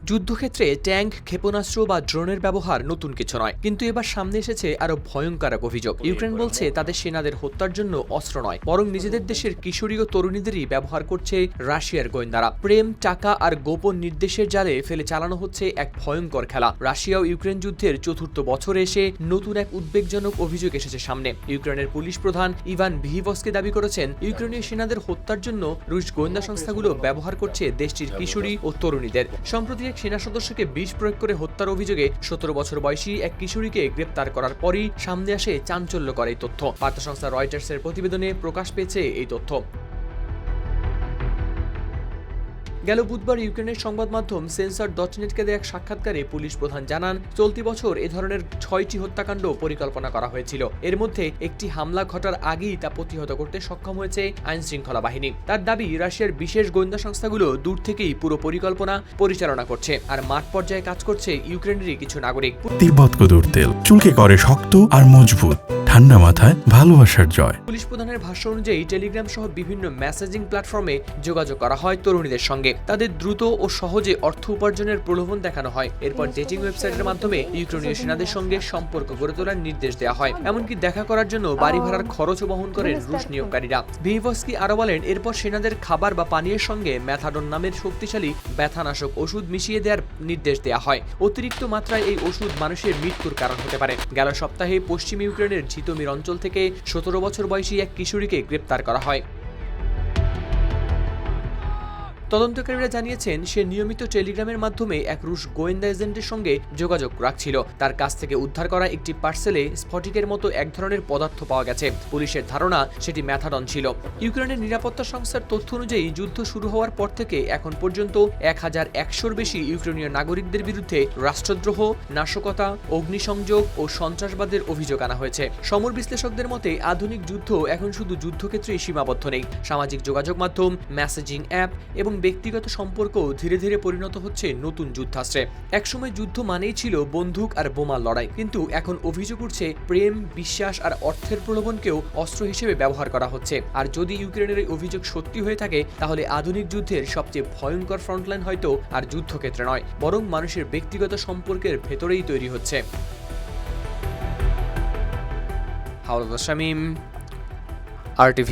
যুদ্ধক্ষেত্রে ট্যাঙ্ক, ক্ষেপণাস্ত্র বা ড্রোনের ব্যবহার নতুন কিছু নয়, কিন্তু এবার সামনে এসেছে আরো ভয়ঙ্কর এক অভিযোগ। ইউক্রেন বলছে তাদের সেনাদের হত্যার জন্য অস্ত্র নয়, বরং নিজেদের দেশের কিশোরী ও তরুণীদেরই ব্যবহার করছে রাশিয়ার গোয়েন্দারা। প্রেম, টাকা আর গোপন নির্দেশের জালে ফেলে চালানো হচ্ছে এক ভয়ঙ্কর খেলা। রাশিয়া ও ইউক্রেন যুদ্ধের চতুর্থ বছরে এসে নতুন এক উদ্বেগজনক অভিযোগ এসেছে সামনে। ইউক্রেনের পুলিশ প্রধান ইভান ভিহিভস্কি দাবি করেছেন, ইউক্রেনীয় সেনাদের হত্যার জন্য রুশ গোয়েন্দা সংস্থাগুলো ব্যবহার করছে দেশটির কিশোরী ও তরুণীদের। সম্প্রতি এক সেনা সদস্যকে বিষ প্রয়োগ করে হত্যার অভিযোগে 17 বছর বয়সী এক কিশোরীকে গ্রেপ্তার করার পরই সামনে আসে চাঞ্চল্যকর এই তথ্য। বার্তা সংস্থা রয়টার্সের প্রতিবেদনে প্রকাশ পেয়েছে এই তথ্য। গেল বুধবার ইউক্রেনের সংবাদ মাধ্যম সেন্সর.নেটকে দেয়া এক সাক্ষাৎকারে পুলিশ প্রধান জানান, চলতি বছর এ ধরনের 6টি হত্যাকাণ্ড পরিকল্পনা করা হয়েছিল। এর মধ্যে একটি হামলা ঘটার আগেই তা প্রতিহত করতে সক্ষম হয়েছে আইন শৃঙ্খলা বাহিনী। তার দাবি, রাশিয়ার বিশেষ গোয়েন্দা সংস্থাগুলো দূর থেকেই পুরো পরিকল্পনা পরিচালনা করছে, আর মাঠ পর্যায়ে কাজ করছে ইউক্রেনেরই কিছু নাগরিক। তিব্বত কদুর তেল চুলকে করে শক্ত আর মজবুত, ঠান্ডা মাথায় ভালোবাসার জয়। পুলিশ প্রধানের ভাষ্য অনুযায়ী টেলিগ্রাম সহ বিভিন্ন মেসেজিং প্ল্যাটফর্মে যোগাযোগ করা হয় তরুণীদের সঙ্গে। তাদের দ্রুত ও সহজে অর্থ উপার্জনের প্রলোভন দেখানো হয়। এরপর ডেটিং ওয়েবসাইটের মাধ্যমে ইউক্রেনীয় সেনাদের সঙ্গে সম্পর্ক গড়ে তোলার নির্দেশ দেওয়া হয়। এমনকি দেখা করার জন্য বাড়ি ভাড়ার খরচও বহন করেন রুশ নিয়োগকারীরা। ভিহিভস্কি আরো বলেন, এরপর সেনাদের খাবার বা পানীয়ের সঙ্গে ম্যাথাডন নামের শক্তিশালী ব্যথানাশক ওষুধ মিশিয়ে দেওয়ার নির্দেশ দেওয়া হয়। অতিরিক্ত মাত্রায় এই ওষুধ মানুষের মৃত্যুর কারণ হতে পারে। গেল সপ্তাহে পশ্চিম ইউক্রেনের ঝিতোমির অঞ্চল থেকে 17 বছর বয়সী এক কিশোরীকে গ্রেপ্তার করা হয়। তদন্তকারীরা জানিয়েছেন, সে নিয়মিত টেলিগ্রামের মাধ্যমে এক রুশ গোয়েন্দা এজেন্টের সঙ্গে যোগাযোগ রাখছিল। তার কাছ থেকে উদ্ধার করা একটি পার্সেলে স্ফটিকের মতো এক ধরনের পদার্থ পাওয়া গেছে। পুলিশের ধারণা সেটি ম্যাথাডন ছিল। ইউক্রেনের নিরাপত্তা সংস্থার তথ্য অনুযায়ী যুদ্ধ শুরু হওয়ার পর থেকে এখন পর্যন্ত 1100-র বেশি ইউক্রেনীয় নাগরিকদের বিরুদ্ধে রাষ্ট্রদ্রোহ, নাশকতা, অগ্নিসংযোগ ও সন্ত্রাসবাদের অভিযোগ আনা হয়েছে। সমর বিশ্লেষকদের মতে, আধুনিক যুদ্ধ এখন শুধু যুদ্ধক্ষেত্রেই সীমাবদ্ধ নেই। সামাজিক যোগাযোগ মাধ্যম, মেসেজিং অ্যাপ এবং ব্যক্তিগত সম্পর্ক ধীরে ধীরে পরিণত হচ্ছে নতুন যুদ্ধাস্ত্রে। একসময় যুদ্ধ মানেই ছিল বন্দুক আর বোমার লড়াই, কিন্তু এখন অভিযোগ উঠছে প্রেম, বিশ্বাস আর অর্থের প্রলোভনকেও অস্ত্র হিসেবে ব্যবহার করা হচ্ছে। আর যদি ইউক্রেনের এই অভিযোগ সত্যি হয়ে থাকে, তাহলে আধুনিক যুদ্ধের সবচেয়ে ভয়ঙ্কর ফ্রন্টলাইন হয়তো আর যুদ্ধক্ষেত্রে নয়, বরং মানুষের ব্যক্তিগত সম্পর্কের ভেতরেই তৈরি হচ্ছে। হাওলাদার শামীম, RTV।